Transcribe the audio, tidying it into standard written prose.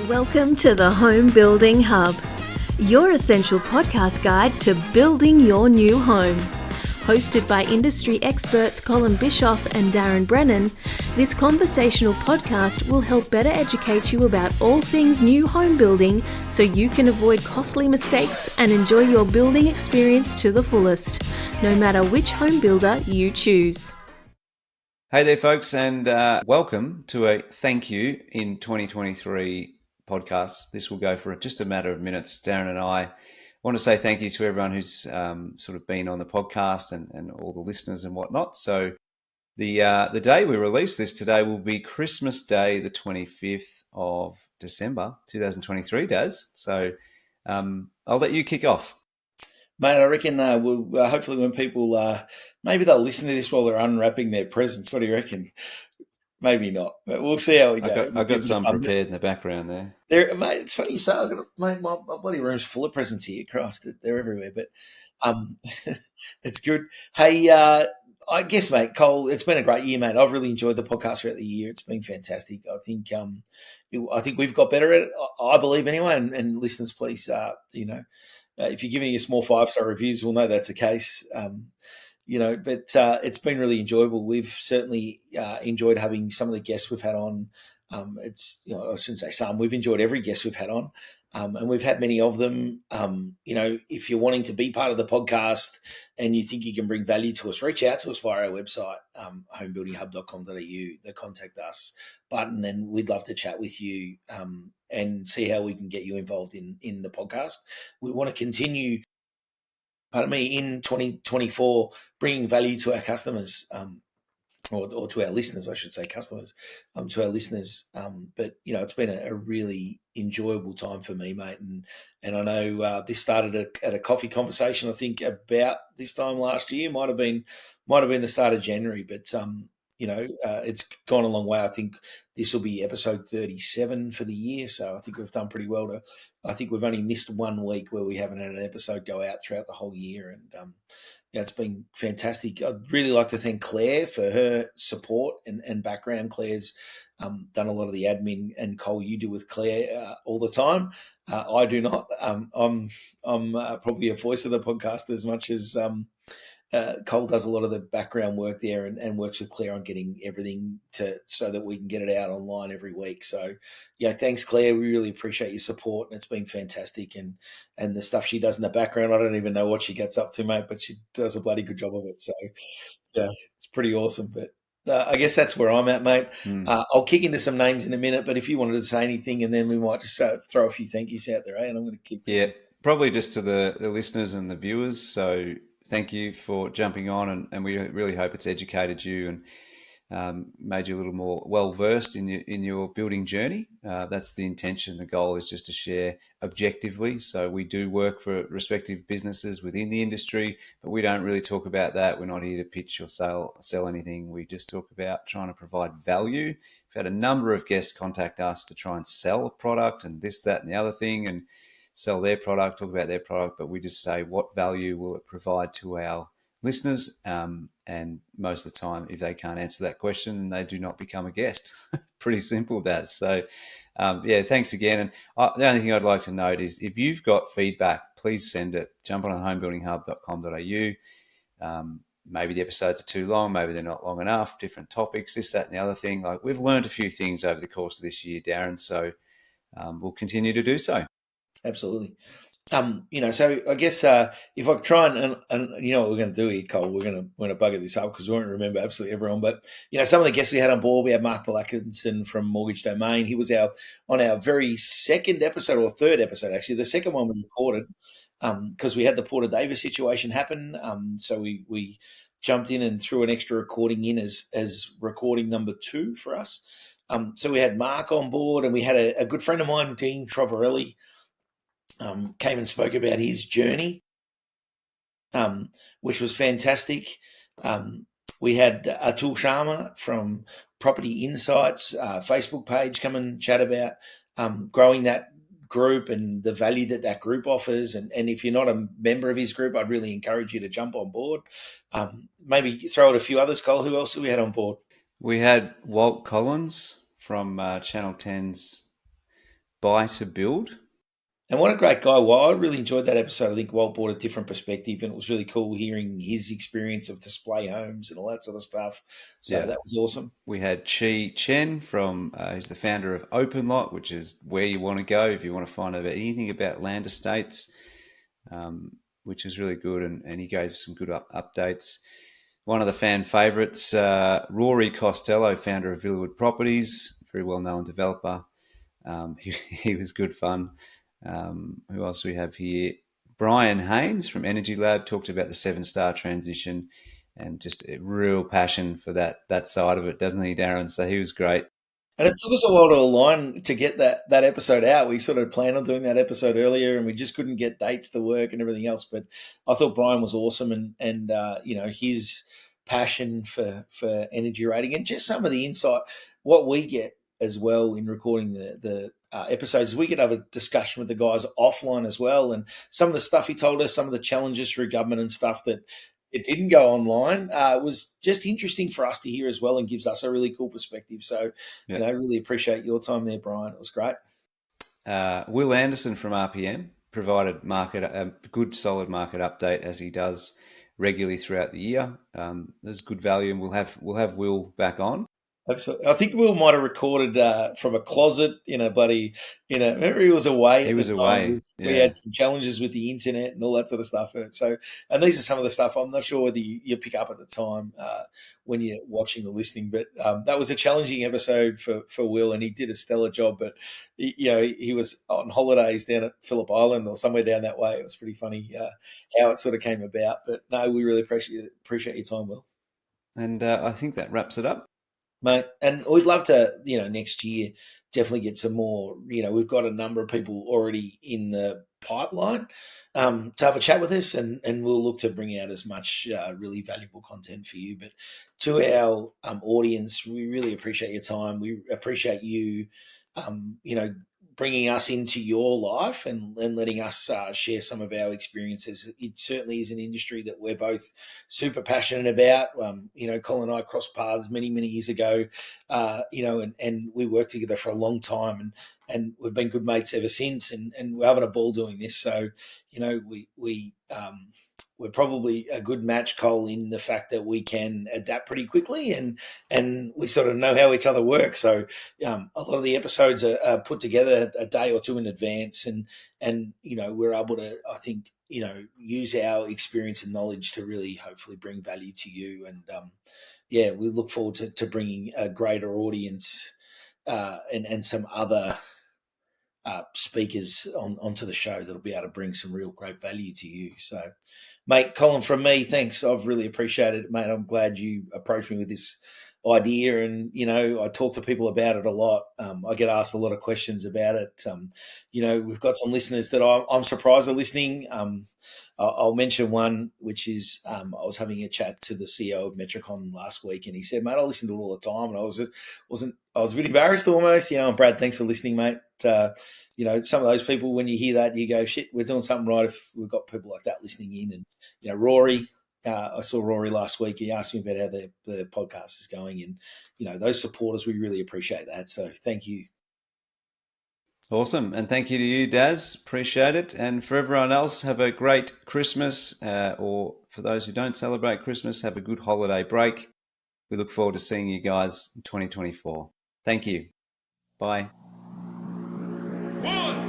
Welcome to the Home Building Hub, your essential podcast guide to building your new home. Hosted by industry experts Colin Bischoff and Darren Brennan, this conversational podcast will help better educate you about all things new home building so you can avoid costly mistakes and enjoy your building experience to the fullest, no matter which home builder you choose. Hey there, folks, and welcome to a thank you in 2023 podcast. This will go for just a matter of minutes. Darren and I want to say thank you to everyone who's sort of been on the podcast and all the listeners and whatnot. So the day we release this today will be Christmas Day, the 25th of December, 2023, Daz. So I'll let you kick off. Mate, I reckon we'll hopefully when people, maybe they'll listen to this while they're unwrapping their presents. What do you reckon? Maybe not, but we'll see how we go. I've got some prepared in the background there. Mate, it's funny you say. My bloody room's full of presents here. Christ, they're everywhere. But it's good. Hey, I guess, mate, Cole, it's been a great year, mate. I've really enjoyed the podcast throughout the year. It's been fantastic. I think we've got better at it. I believe anyway. And listeners, please, if you're giving us more 5-star reviews, we'll know that's the case. But it's been really enjoyable. We've certainly enjoyed having some of the guests we've had on. I shouldn't say some. We've enjoyed every guest we've had on, and we've had many of them. If you're wanting to be part of the podcast and you think you can bring value to us, reach out to us via our website, homebuildinghub.com.au, the contact us button, and we'd love to chat with you and see how we can get you involved in the podcast. We want to continue, in 2024, bringing value to our customers, or to our listeners, I should say, customers, to our listeners. But it's been a really enjoyable time for me, mate. And I know this started at a coffee conversation, I think about this time last year, might have been the start of January, but it's gone a long way. I think this will be episode 37 for the year, so I think we've done pretty well. I think we've only missed 1 week where we haven't had an episode go out throughout the whole year, and it's been fantastic. I'd really like to thank Claire for her support and background. Claire's done a lot of the admin, and Cole, you do with Claire all the time. I do not. I'm probably a voice of the podcast as much as Cole does a lot of the background work there and works with Claire on getting everything so that we can get it out online every week. So, thanks, Claire. We really appreciate your support, and it's been fantastic. And the stuff she does in the background, I don't even know what she gets up to, mate, but she does a bloody good job of it. So, it's pretty awesome. But I guess that's where I'm at, mate. I'll kick into some names in a minute, but if you wanted to say anything, and then we might just throw a few thank yous out there, and I'm going to keep. Yeah, probably just to the listeners and the viewers. So thank you for jumping on, and we really hope it's educated you and made you a little more well-versed in your building journey. That's the intention. The goal is just to share objectively. So we do work for respective businesses within the industry, but we don't really talk about that. We're not here to pitch or sell anything. We just talk about trying to provide value. We've had a number of guests contact us to try and sell a product and this, that, and the other thing, and sell their product, talk about their product, but we just say what value will it provide to our listeners, and most of the time, if they can't answer that question, they do not become a guest. Pretty simple, that. So, thanks again. And the only thing I'd like to note is if you've got feedback, please send it. Jump on homebuildinghub.com.au. Maybe the episodes are too long, maybe they're not long enough, different topics, this, that, and the other thing. Like, we've learned a few things over the course of this year, Darren, so we'll continue to do so. Absolutely. So I guess if I try and you know what we're going to do here, Cole, we're going to bugger this up because we won't remember absolutely everyone. But some of the guests we had on board, we had Mark Blackison from Mortgage Domain. He was on our very second episode, or third episode actually, the second one we recorded because we had the Porter Davis situation happen. So we jumped in and threw an extra recording in as recording number 2 for us. So we had Mark on board, and we had a good friend of mine, Dean Trovarelli. Came and spoke about his journey, which was fantastic. We had Atul Sharma from Property Insights Facebook page come and chat about growing that group and the value that group offers. And if you're not a member of his group, I'd really encourage you to jump on board. Maybe throw out a few others, Cole. Who else did we had on board? We had Walt Collins from Channel 10's buy to build. And what a great guy. Well, I really enjoyed that episode. I think Walt brought a different perspective, and it was really cool hearing his experience of display homes and all that sort of stuff. So Yeah. that was awesome. We had Chi Chen from, he's the founder of OpenLot, which is where you want to go if you want to find out anything about land estates, which is really good. And he gave some good updates. One of the fan favourites, Rory Costello, founder of Villawood Properties, very well-known developer. He was good fun. Who else do we have here? Brian Haynes from Energy Lab talked about the 7-star transition and just a real passion for that side of it, doesn't he, Darren? So he was great. And it took us a while to align to get that episode out. We sort of planned on doing that episode earlier, and we just couldn't get dates to work and everything else. But I thought Brian was awesome, and his passion for energy rating and just some of the insight. What we get as well in recording the episodes, we could have a discussion with the guys offline as well, and some of the stuff he told us, some of the challenges through government and stuff that it didn't go online, was just interesting for us to hear as well, and gives us a really cool perspective. So, really appreciate your time there, Brian. It was great. Will Anderson from RPM provided a good, solid market update as he does regularly throughout the year. There's good value, and we'll have Will back on. Absolutely. I think Will might have recorded from a closet remember he was away. He was away. We had some challenges with the internet and all that sort of stuff. So, and these are some of the stuff I'm not sure whether you pick up at the time when you're watching or listening, but that was a challenging episode for Will, and he did a stellar job. But he was on holidays down at Phillip Island or somewhere down that way. It was pretty funny how it sort of came about. But no, we really appreciate your time, Will. And I think that wraps it up. Mate, and we'd love to, next year definitely get some more. We've got a number of people already in the pipeline to have a chat with us, and we'll look to bring out as much really valuable content for you. But to our audience, we really appreciate your time. We appreciate you, bringing us into your life and letting us share some of our experiences. It certainly is an industry that we're both super passionate about. Colin and I crossed paths many, many years ago, and we worked together for a long time, and we've been good mates ever since, and we're having a ball doing this. So, we're probably a good match, Cole, in the fact that we can adapt pretty quickly, and we sort of know how each other work. So a lot of the episodes are put together a day or two in advance, and we're able to, I think, use our experience and knowledge to really hopefully bring value to you. And we look forward to bringing a greater audience and some other speakers onto the show that'll be able to bring some real great value to you. So, mate, Colin, from me, thanks. I've really appreciated it, mate. I'm glad you approached me with this idea, and I talk to people about it a lot. I get asked a lot of questions about it. We've got some listeners that I'm surprised are listening. I'll mention one, which is I was having a chat to the CEO of Metricon last week, and he said, "Mate, I listen to it all the time," and I was a bit embarrassed almost. And Brad, thanks for listening, mate. Some of those people, when you hear that, you go, "Shit, we're doing something right if we've got people like that listening in." And Rory, I saw Rory last week. He asked me about how the podcast is going, and those supporters, we really appreciate that. So thank you. Awesome. And thank you to you, Daz. Appreciate it. And for everyone else, have a great Christmas, or for those who don't celebrate Christmas, have a good holiday break. We look forward to seeing you guys in 2024. Thank you. Bye. 1,